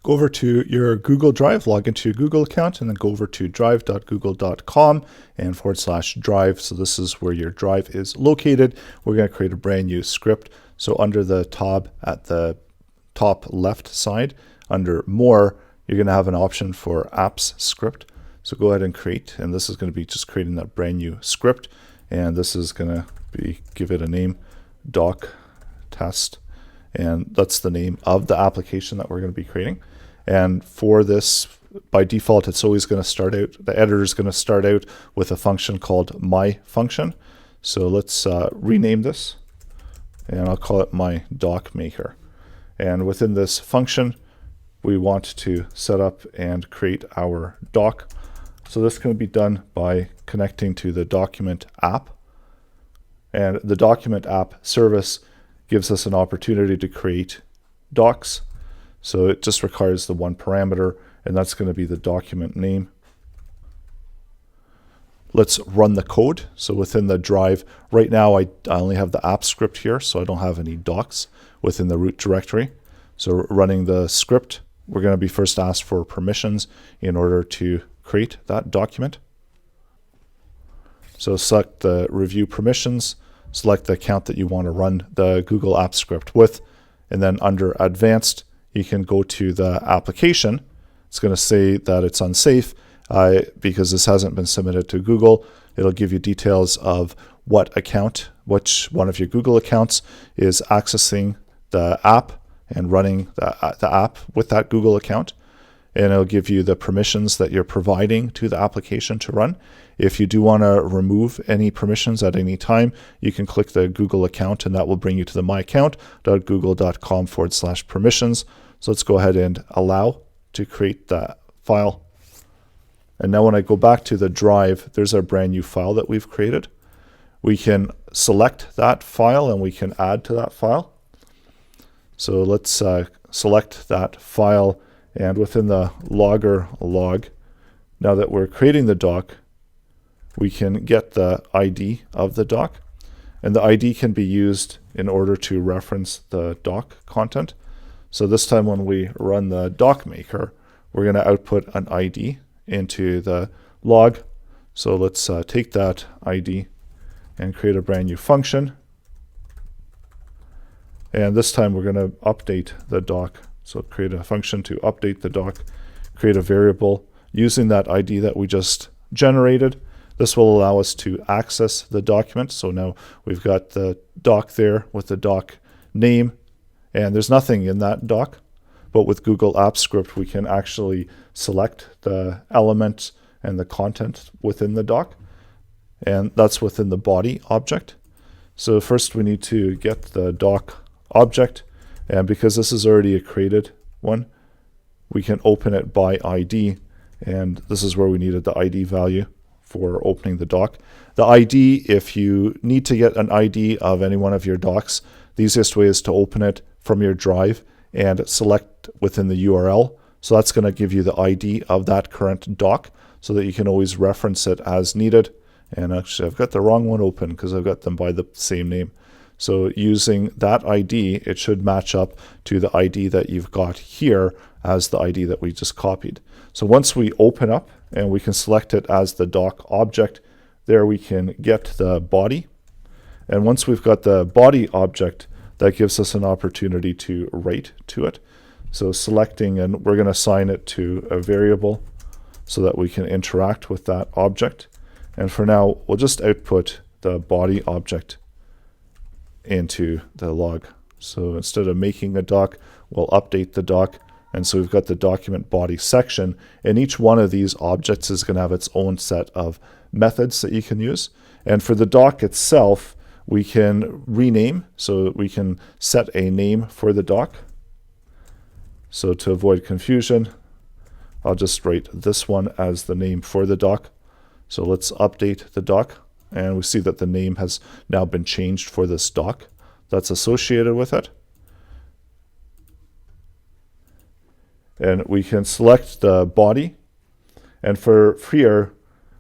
go over to your Google Drive, log into your Google account, and then go over to drive.google.com and /drive. So this is where your drive is located. We're going to create a brand new script. So under the tab at the top left side, under More, you're going to have an option for Apps Script. So go ahead and create, and this is going to be just creating that brand new script. And this is going to be, give it a name, doc test. And that's the name of the application that we're going to be creating. And for this, by default, it's always going to start out, the editor is going to start out with a function called my function. So let's rename this, and I'll call it my doc maker. And within this function, we want to set up and create our doc. So this can be done by connecting to the document app. And the document app service gives us an opportunity to create docs. So it just requires the one parameter, and that's going to be the document name. Let's run the code. So within the drive, right now I only have the app script here, so I don't have any docs within the root directory. So running the script, we're going to be first asked for permissions in order to create that document. So select the review permissions, select the account that you want to run the Google Apps Script with, and then under Advanced, you can go to the application. It's going to say that it's unsafe because this hasn't been submitted to Google. It'll give you details of what account, which one of your Google accounts is accessing the app and running the app with that Google account. And it'll give you the permissions that you're providing to the application to run. If you do want to remove any permissions at any time, you can click the Google account, and that will bring you to the myaccount.google.com/permissions. So let's go ahead and allow to create that file. And now when I go back to the drive, there's our brand new file that we've created. We can select that file and we can add to that file. So let's select that file, and within the logger log, now that we're creating the doc, we can get the ID of the doc, and the ID can be used in order to reference the doc content. So this time when we run the doc maker, we're going to output an ID into the log. So let's take that ID and create a brand new function. And this time we're going to update the doc. So create a function to update the doc, create a variable using that ID that we just generated. This will allow us to access the document. So now we've got the doc there with the doc name, and there's nothing in that doc. But with Google Apps Script, we can actually select the element and the content within the doc, and that's within the body object. So first we need to get the doc object, and because this is already a created one, we can open it by ID, and this is where we needed the ID value for opening the doc. The ID, if you need to get an ID of any one of your docs, the easiest way is to open it from your drive and select within the URL. So that's going to give you the ID of that current doc so that you can always reference it as needed. And actually I've got the wrong one open because I've got them by the same name. So using that ID, it should match up to the ID that you've got here as the ID that we just copied. So once we open up and we can select it as the doc object, there we can get the body. And once we've got the body object, that gives us an opportunity to write to it. So selecting, and we're going to assign it to a variable so that we can interact with that object. And for now, we'll just output the body object into the log. So instead of making a doc, we'll update the doc. And so we've got the document body section, and each one of these objects is going to have its own set of methods that you can use. And for the doc itself, we can rename, so we can set a name for the doc. So to avoid confusion, I'll just write this one as the name for the doc. So let's update the doc, and we see that the name has now been changed for this doc that's associated with it. And we can select the body, and for here,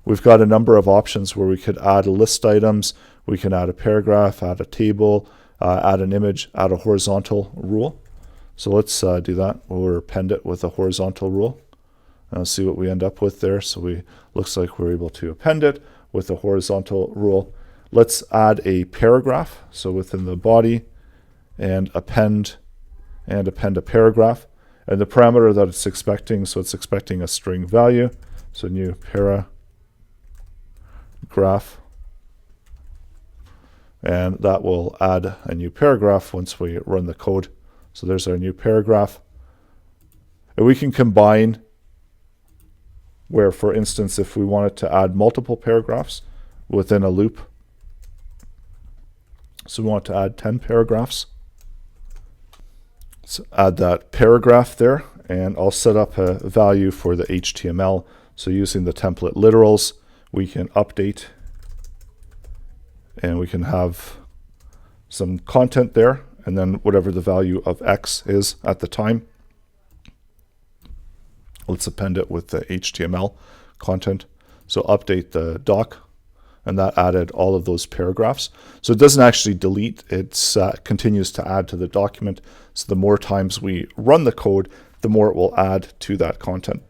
we've got a number of options where we could add list items, we can add a paragraph, add a table, add an image, add a horizontal rule. So let's do that. We'll append it with a horizontal rule. See what we end up with there. So looks like we're able to append it with a horizontal rule. Let's add a paragraph. So within the body, and append a paragraph. And the parameter that it's expecting, so it's expecting a string value. So new paragraph. And that will add a new paragraph once we run the code. So there's our new paragraph. And we can combine where, for instance, if we wanted to add multiple paragraphs within a loop. So we want to add 10 paragraphs. So add that paragraph there, and I'll set up a value for the HTML. So using the template literals, we can update and we can have some content there, and then whatever the value of X is at the time. Let's append it with the HTML content. So update the doc, and that added all of those paragraphs. So it doesn't actually delete, it continues to add to the document. So the more times we run the code, the more it will add to that content.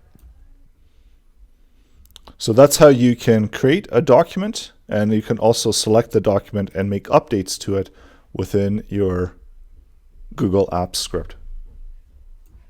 So that's how you can create a document, and you can also select the document and make updates to it within your Google Apps script.